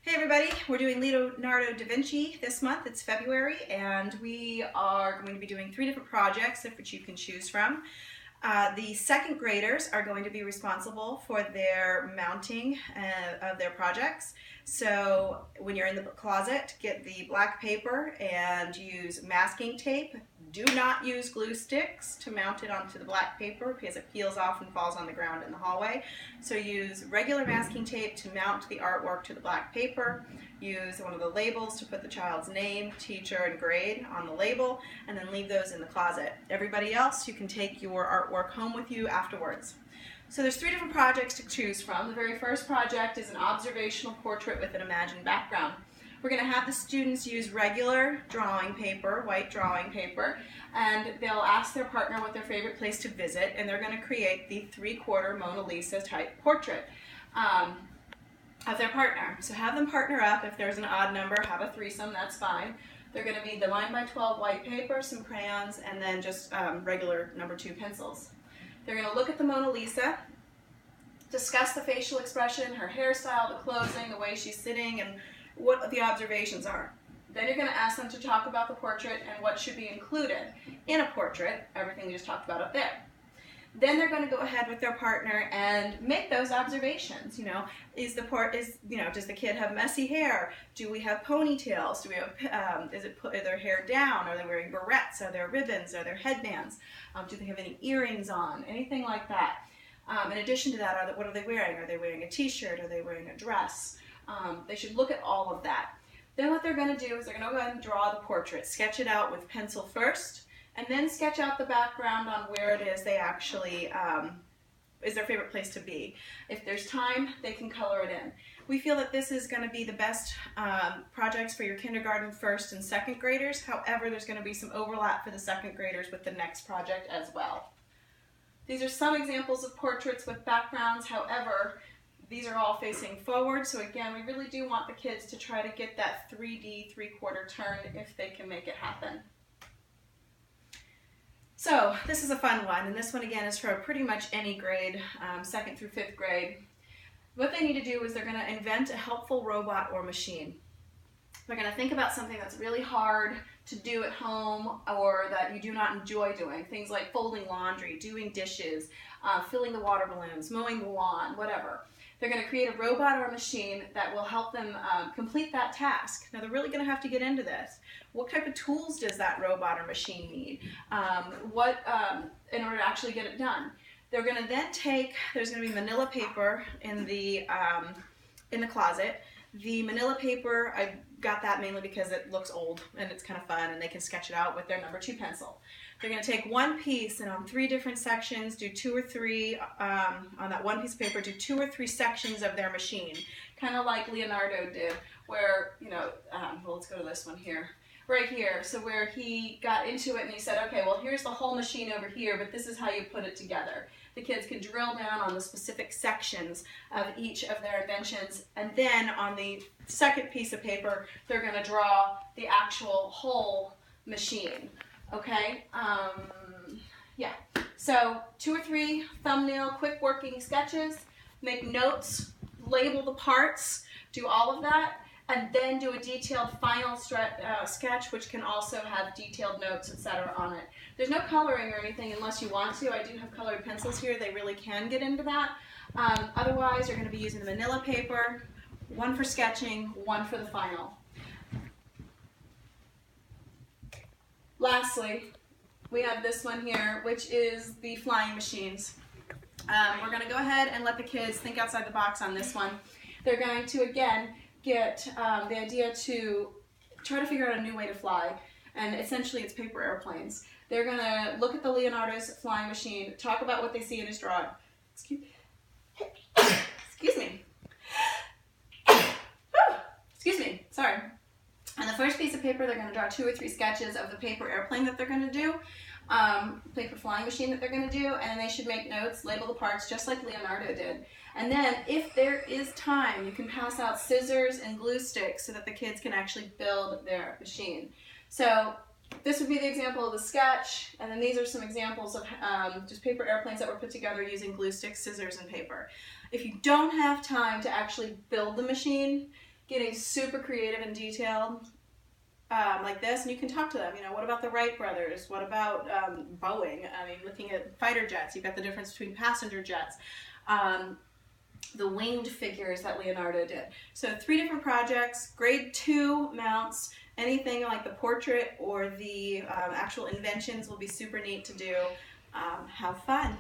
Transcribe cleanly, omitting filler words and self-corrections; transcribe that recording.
Hey everybody, we're doing Leonardo da Vinci this month. It's February and we are going to be doing 3 different projects which you can choose from. The second graders are going to be responsible for their mounting of their projects. So when you're in the closet, get the black paper and use masking tape. Do not use glue sticks to mount it onto the black paper because it peels off and falls on the ground in the hallway. So use regular masking tape to mount the artwork to the black paper. Use one of the labels to put the child's name, teacher, and grade on the label, and then leave those in the closet. Everybody else, you can take your artwork home with you afterwards. So there's 3 different projects to choose from. The very first project is an observational portrait with an imagined background. We're going to have the students use regular drawing paper, white drawing paper, and they'll ask their partner what their favorite place to visit, and they're going to create the 3/4 Mona Lisa type portrait of their partner. So have them partner up. If there's an odd number, have a threesome, that's fine. They're going to need the 9x12 white paper, some crayons, and then just regular number 2 pencils. They're going to look at the Mona Lisa, discuss the facial expression, her hairstyle, the clothing, the way she's sitting, and what the observations are. Then you're going to ask them to talk about the portrait and what should be included in a portrait, everything we just talked about up there. Then they're going to go ahead with their partner and make those observations. Does the kid have messy hair? Do we have ponytails? Do we have is their hair down? Are they wearing barrettes? Are there ribbons? Are there headbands? Do they have any earrings on? Anything like that. In addition to that, what are they wearing? Are they wearing a t-shirt? Are they wearing a dress? They should look at all of that. Then what they're going to do is they're going to go ahead and draw the portrait. Sketch it out with pencil first, and then sketch out the background on where it is they actually is their favorite place to be. If there's time, they can color it in. We feel that this is going to be the best projects for your kindergarten, first, and second graders. However, there's going to be some overlap for the second graders with the next project as well. These are some examples of portraits with backgrounds. However, these are all facing forward, so again, we really do want the kids to try to get that 3D 3/4 turn if they can make it happen. So this is a fun one, and this one again is for pretty much any grade, 2nd through 5th grade. What they need to do is they're going to invent a helpful robot or machine. They're going to think about something that's really hard to do at home or that you do not enjoy doing. Things like folding laundry, doing dishes, filling the water balloons, mowing the lawn, whatever. They're going to create a robot or a machine that will help them complete that task. Now they're really going to have to get into this. What type of tools does that robot or machine need? In order to actually get it done? They're going to then there's going to be manila paper in the closet. The manila paper, I got that mainly because it looks old and it's kind of fun and they can sketch it out with their number 2 pencil. They're going to take one piece and on 3 different sections, do 2 or 3, on that one piece of paper, do 2 or 3 sections of their machine. Kind of like Leonardo did, where, well, let's go to this one here. Right here, so where he got into it and he said, okay, well here's the whole machine over here, but this is how you put it together. The kids can drill down on the specific sections of each of their inventions, and then on the second piece of paper, they're going to draw the actual whole machine. Okay, yeah, so 2 or 3 thumbnail quick working sketches, make notes, label the parts, do all of that, and then do a detailed final sketch, which can also have detailed notes, etc. on it. There's no coloring or anything unless you want to. I do have colored pencils here. They really can get into that. Otherwise, you're going to be using the manila paper, 1 for sketching, 1 for the final. Lastly, we have this one here, which is the flying machines. We're going to go ahead and let the kids think outside the box on this one. They're going to, again, get the idea to try to figure out a new way to fly, and essentially it's paper airplanes. They're going to look at the Leonardo's flying machine, talk about what they see in his drawing. Excuse me. Excuse me, sorry. On the first piece of paper, they're going to draw 2 or 3 sketches of the paper airplane that they're going to do, paper flying machine that they're going to do, and they should make notes, label the parts just like Leonardo did. And then, if there is time, you can pass out scissors and glue sticks so that the kids can actually build their machine. So this would be the example of the sketch, and then these are some examples of just paper airplanes that were put together using glue sticks, scissors, and paper. If you don't have time to actually build the machine, getting super creative and detailed like this, and you can talk to them. You know, what about the Wright brothers? What about Boeing? I mean, looking at fighter jets, you've got the difference between passenger jets. The winged figures that Leonardo did. So 3 different projects, grade 2 mounts, anything like the portrait or the actual inventions will be super neat to do. Have fun.